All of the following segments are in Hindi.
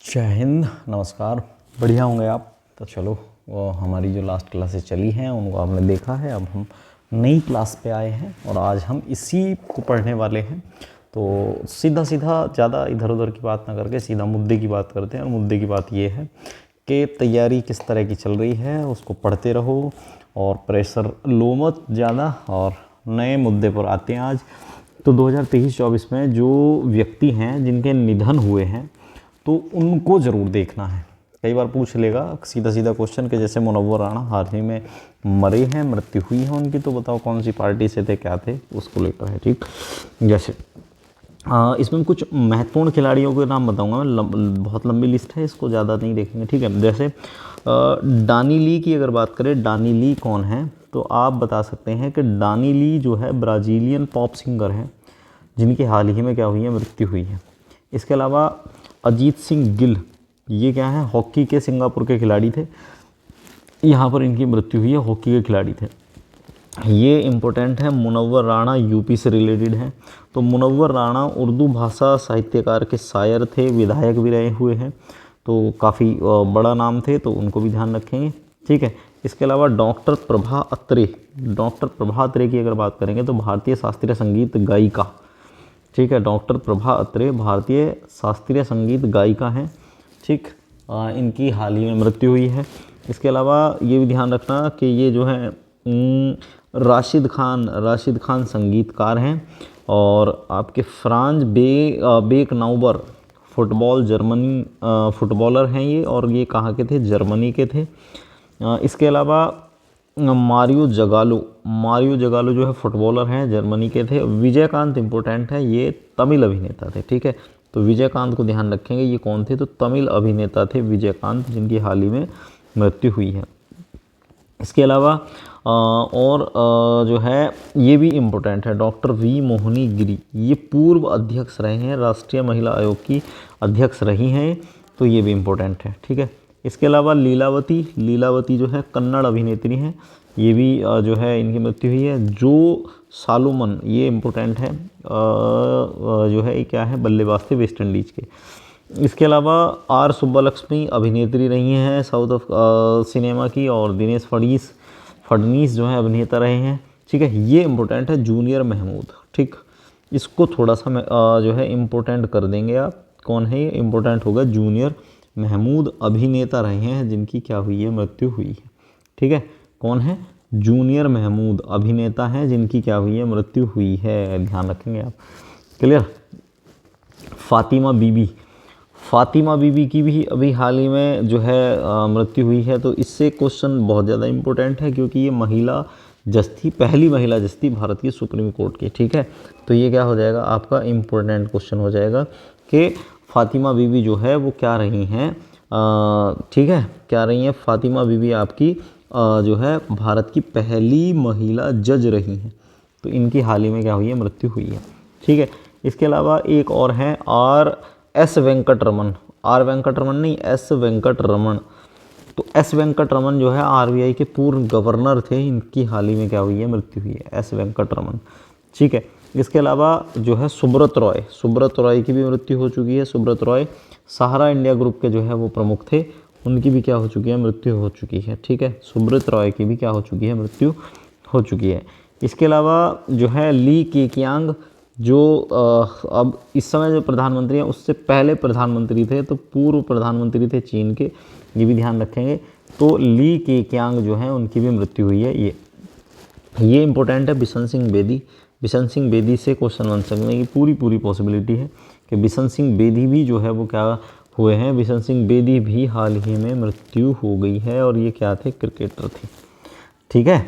जय हिंद, नमस्कार। बढ़िया होंगे आप। तो चलो, वो हमारी जो लास्ट क्लासेस चली हैं उनको आपने देखा है। अब हम नई क्लास पे आए हैं और आज हम इसी को पढ़ने वाले हैं। तो सीधा सीधा ज़्यादा इधर उधर की बात ना करके सीधा मुद्दे की बात करते हैं। और मुद्दे की बात ये है कि तैयारी किस तरह की चल रही है, उसको पढ़ते रहो और प्रेशर लो मत ज़्यादा। और नए मुद्दे पर आते हैं आज। तो 2023-24 में जो व्यक्ति हैं जिनके निधन हुए हैं तो उनको ज़रूर देखना है। कई बार पूछ लेगा सीधा सीधा क्वेश्चन के, जैसे मुनव्वर राणा हाल ही में मरे हैं, मृत्यु हुई है उनकी, तो बताओ कौन सी पार्टी से थे, क्या थे, उसको लेकर है। ठीक, जैसे इसमें कुछ महत्वपूर्ण खिलाड़ियों के नाम बताऊंगा मैं। बहुत लंबी लिस्ट है, इसको ज़्यादा नहीं देखेंगे। ठीक है, जैसे डानी ली की अगर बात करें, डानी ली कौन है, तो आप बता सकते हैं कि डानी ली जो है ब्राज़ीलियन पॉप सिंगर हैं जिनकी हाल ही में क्या हुई है, मृत्यु हुई है। इसके अलावा अजीत सिंह गिल, ये क्या है, हॉकी के सिंगापुर के खिलाड़ी थे, यहाँ पर इनकी मृत्यु हुई है, हॉकी के खिलाड़ी थे। ये इम्पोर्टेंट है। मुनव्वर राणा यूपी से रिलेटेड है। तो मुनव्वर राणा उर्दू भाषा साहित्यकार के शायर थे, विधायक भी रहे हुए हैं, तो काफ़ी बड़ा नाम थे, तो उनको भी ध्यान रखेंगे। ठीक है, इसके अलावा डॉक्टर प्रभा अत्रे, डॉक्टर प्रभा अत्रे की अगर बात करेंगे तो भारतीय शास्त्रीय संगीत गायिका। ठीक है, डॉक्टर प्रभा अत्रे भारतीय शास्त्रीय संगीत गायिका हैं। ठीक, इनकी हाल ही में मृत्यु हुई है। इसके अलावा ये भी ध्यान रखना कि ये जो है राशिद खान संगीतकार हैं। और आपके फ्रांज बेकनाउबर जर्मनी फुटबॉलर हैं ये, और ये कहाँ के थे, जर्मनी के थे। इसके अलावा मारियो जगालो जो है फुटबॉलर हैं, जर्मनी के थे। विजयकांत इम्पोर्टेंट है, ये तमिल अभिनेता थे। ठीक है, तो विजयकांत को ध्यान रखेंगे, ये कौन थे, तो तमिल अभिनेता थे विजयकांत, जिनकी हाल ही में मृत्यु हुई है। इसके अलावा जो है ये भी इम्पोर्टेंट है, डॉक्टर वी मोहिनी गिरी, ये पूर्व अध्यक्ष रहे हैं, राष्ट्रीय महिला आयोग की अध्यक्ष रही हैं, तो ये भी इम्पोर्टेंट है। ठीक है, इसके अलावा लीलावती जो है कन्नड़ अभिनेत्री हैं, ये भी जो है इनकी मृत्यु हुई है। जो सालोमन, ये इम्पोर्टेंट है, जो है ये क्या है, बल्लेबाज थे वेस्ट इंडीज़ के। इसके अलावा आर सुब्बालक्ष्मी अभिनेत्री रही हैं साउथ ऑफ सिनेमा की, और दिनेश फडनीस जो है अभिनेता रहे हैं। ठीक है, ये इम्पोर्टेंट है। जूनियर महमूद, ठीक, इसको थोड़ा सा जो है इम्पोर्टेंट कर देंगे आप। कौन है ये, इम्पोर्टेंट होगा जूनियर महमूद, अभिनेता रहे हैं जिनकी क्या हुई है, मृत्यु हुई है। ठीक है, कौन है, जूनियर महमूद, अभिनेता हैं जिनकी क्या हुई है, मृत्यु हुई है, ध्यान रखेंगे आप। क्लियर। फातिमा बीबी की भी अभी हाल ही में जो है मृत्यु हुई है। तो इससे क्वेश्चन बहुत ज़्यादा इम्पोर्टेंट है, क्योंकि ये पहली महिला जज थी भारत की सुप्रीम कोर्ट की। ठीक है, तो ये क्या हो जाएगा, आपका इम्पोर्टेंट क्वेश्चन हो जाएगा कि फातिमा बीबी जो है वो क्या रही हैं। ठीक है, क्या रही हैं फातिमा बीबी, आपकी जो है भारत की पहली महिला जज रही हैं, तो इनकी हाल ही में क्या हुई है, मृत्यु हुई है। ठीक है, इसके अलावा एक और हैं एस वेंकटरमन नहीं, एस वेंकटरमन। तो एस वेंकटरमन जो है आरबीआई के पूर्व गवर्नर थे, इनकी हाल ही में क्या हुई है, मृत्यु हुई है, एस वेंकटरमन। ठीक है, इसके अलावा जो है सुब्रत रॉय की भी मृत्यु हो चुकी है। सुब्रत रॉय सहारा इंडिया ग्रुप के जो है वो प्रमुख थे, उनकी भी क्या हो चुकी है, मृत्यु हो चुकी है। ठीक है, सुब्रत रॉय की भी क्या हो चुकी है, मृत्यु हो चुकी है। इसके अलावा जो है ली केकियांग, जो अब इस समय जो प्रधानमंत्री हैं, उससे पहले प्रधानमंत्री थे, तो पूर्व प्रधानमंत्री थे चीन के, ये भी ध्यान रखेंगे। तो ली केकियांग जो है उनकी भी मृत्यु हुई है। ये इम्पोर्टेंट है। बिशन सिंह बेदी से क्वेश्चन बन सकने की पूरी पॉसिबिलिटी है कि बिशन सिंह बेदी भी जो है वो क्या हुए हैं, बिशन सिंह बेदी भी हाल ही में मृत्यु हो गई है, और ये क्या थे, क्रिकेटर थे। ठीक है,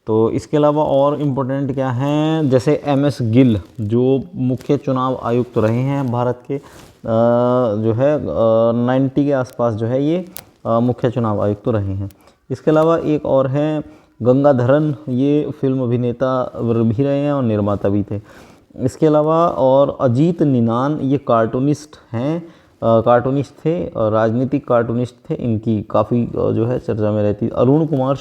तो इसके अलावा और इम्पोर्टेंट क्या हैं, जैसे MS गिल जो मुख्य चुनाव आयुक्त रहे हैं भारत के, जो है 90 के आसपास जो है ये मुख्य चुनाव आयुक्त रहे हैं। इसके अलावा एक और हैं गंगाधरन, ये फिल्म अभिनेता भी रहे हैं और निर्माता भी थे। इसके अलावा और अजीत निनान, ये कार्टूनिस्ट थे, राजनीतिक कार्टूनिस्ट थे, इनकी काफ़ी जो है चर्चा में रहती। अरुण कुमार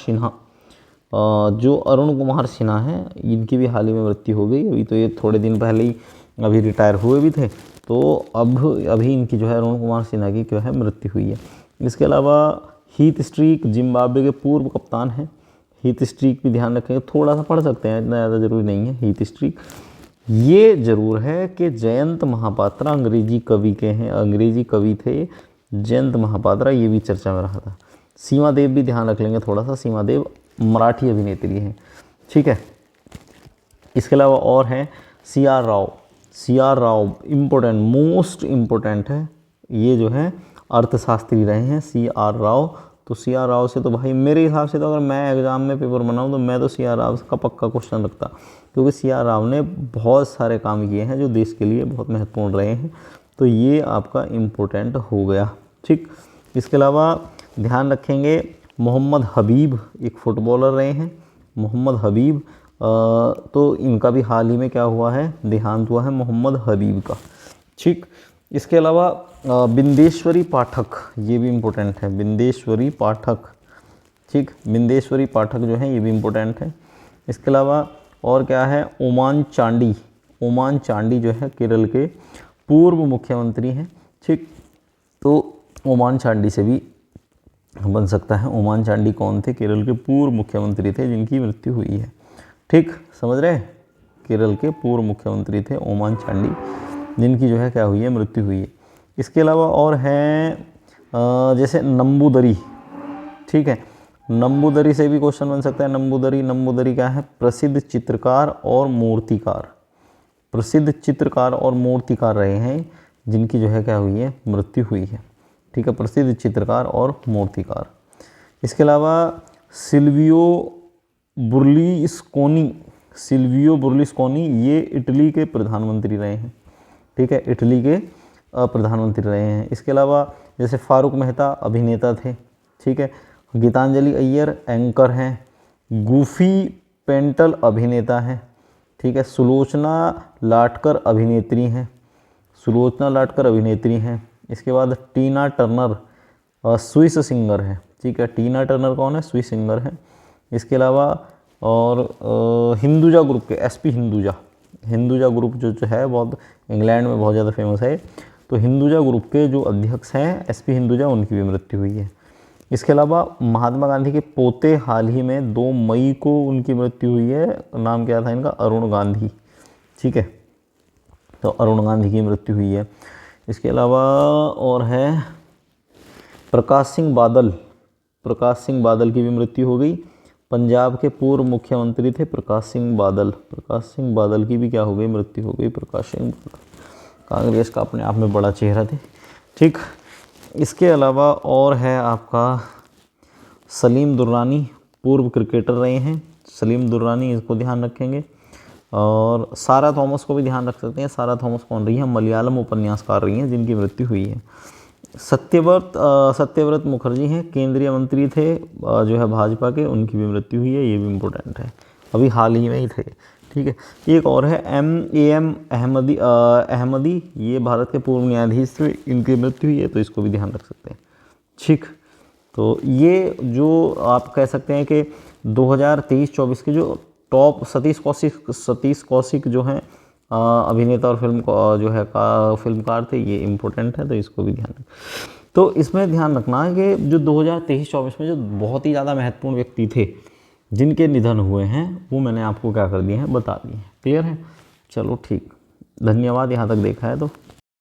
सिन्हा हैं, इनकी भी हाल ही में मृत्यु हो गई। अभी तो ये थोड़े दिन पहले ही अभी रिटायर हुए भी थे, तो अभी इनकी जो है अरुण कुमार सिन्हा की जो है मृत्यु हुई है। इसके अलावा हीथ स्ट्रीक जिम्बाब्वे के पूर्व कप्तान हैं। हीथ स्ट्रीक भी ध्यान रखेंगे, थोड़ा सा पढ़ सकते हैं, इतना ज़्यादा जरूरी नहीं है। हीथ स्ट्रीक ये जरूर है कि जयंत महापात्रा अंग्रेजी कवि के हैं, अंग्रेजी कवि थे जयंत महापात्रा, ये भी चर्चा में रहा था। सीमा देव भी ध्यान रख लेंगे थोड़ा सा, सीमा देव मराठी अभिनेत्री हैं, ठीक है। इसके अलावा और हैं CR Rao. CR Rao important, most important है, ये जो है अर्थशास्त्री रहे हैं CR राव। तो CR राव से तो भाई मेरे हिसाब से तो अगर मैं एग्ज़ाम में पेपर बनाऊँ तो मैं तो CR राव का पक्का क्वेश्चन रखता, क्योंकि CR राव ने बहुत सारे काम किए हैं जो देश के लिए बहुत महत्वपूर्ण रहे हैं। तो ये आपका इम्पोर्टेंट हो गया, ठीक। इसके अलावा ध्यान रखेंगे मोहम्मद हबीब एक फ़ुटबॉलर रहे हैं, मोहम्मद हबीब, तो इनका भी हाल ही में क्या हुआ है, देहांत हुआ है मोहम्मद हबीब का, ठीक। इसके अलावा बिंदेश्वरी पाठक, ये भी इम्पोर्टेंट है, बिंदेश्वरी पाठक, ठीक। बिंदेश्वरी पाठक जो है ये भी इम्पोर्टेंट है। इसके अलावा और क्या है, ओमान चांडी। ओमान चांडी जो है केरल के पूर्व मुख्यमंत्री हैं, ठीक। तो ओमान चांडी से भी बन सकता है। ओमान चांडी कौन थे, केरल के पूर्व मुख्यमंत्री थे जिनकी मृत्यु हुई है, ठीक, समझ रहे हैं। केरल के पूर्व मुख्यमंत्री थे ओमान चांडी, जिनकी जो है क्या हुई है, मृत्यु हुई है। इसके अलावा और हैं जैसे नंबूदरी, ठीक है। नंबूदरी से भी क्वेश्चन बन सकता है। नंबूदरी क्या है, प्रसिद्ध चित्रकार और मूर्तिकार, प्रसिद्ध चित्रकार और मूर्तिकार रहे हैं जिनकी जो है क्या हुई है, मृत्यु हुई है, ठीक है। प्रसिद्ध चित्रकार और मूर्तिकार। इसके अलावा सिल्वियो बुर्लुस्कोनी ये इटली के प्रधानमंत्री रहे हैं, ठीक है, इटली के प्रधानमंत्री रहे हैं। इसके अलावा जैसे फारूक मेहता अभिनेता थे, ठीक है। गीतांजलि अय्यर एंकर हैं। गूफी पेंटल अभिनेता हैं, ठीक है। सुलोचना लाटकर अभिनेत्री हैं, सुलोचना लाटकर अभिनेत्री हैं। इसके बाद टीना टर्नर स्विस सिंगर है, ठीक है। टीना टर्नर कौन है, स्विस सिंगर है। इसके अलावा और हिंदुजा ग्रुप के SP हिंदुजा ग्रुप जो है बहुत इंग्लैंड में बहुत ज़्यादा फेमस है। तो हिंदुजा ग्रुप के जो अध्यक्ष हैं SP हिंदुजा, उनकी भी मृत्यु हुई है। इसके अलावा महात्मा गांधी के पोते हाल ही में 2 मई को उनकी मृत्यु हुई है। नाम क्या था इनका, अरुण गांधी, ठीक है। तो अरुण गांधी की मृत्यु हुई है। इसके अलावा और है प्रकाश सिंह बादल की भी मृत्यु हो गई। पंजाब के पूर्व मुख्यमंत्री थे प्रकाश सिंह बादल की भी क्या हो गई, मृत्यु हो गई। प्रकाश सिंह बादल कांग्रेस का अपने आप में बड़ा चेहरा थे, ठीक। इसके अलावा और है आपका सलीम दुर्रानी, पूर्व क्रिकेटर रहे हैं सलीम दुर्रानी, इसको ध्यान रखेंगे। और सारा थॉमस को भी ध्यान रख सकते हैं। सारा थॉमस कौन रही है, मलयालम उपन्यासकार रही हैं जिनकी मृत्यु हुई है। सत्यव्रत मुखर्जी हैं, केंद्रीय मंत्री थे जो है भाजपा के, उनकी भी मृत्यु हुई है, ये भी इम्पोर्टेंट है, अभी हाल ही में ही थे, ठीक है। एक और है AM अहमदी, ये भारत के पूर्व न्यायाधीश थे, इनकी मृत्यु हुई है, तो इसको भी ध्यान रख सकते हैं, ठीक। तो ये जो आप कह सकते हैं कि 2023-24 के जो टॉप सतीश कौशिक जो हैं अभिनेता और फिल्मकार थे, ये इम्पोर्टेंट है, तो इसको भी ध्यान रखें। तो इसमें ध्यान रखना है कि जो 2023-24 में जो बहुत ही ज़्यादा महत्वपूर्ण व्यक्ति थे जिनके निधन हुए हैं, वो मैंने आपको क्या कर दिए हैं, बता दिए हैं। क्लियर है, चलो ठीक, धन्यवाद यहाँ तक देखा है तो।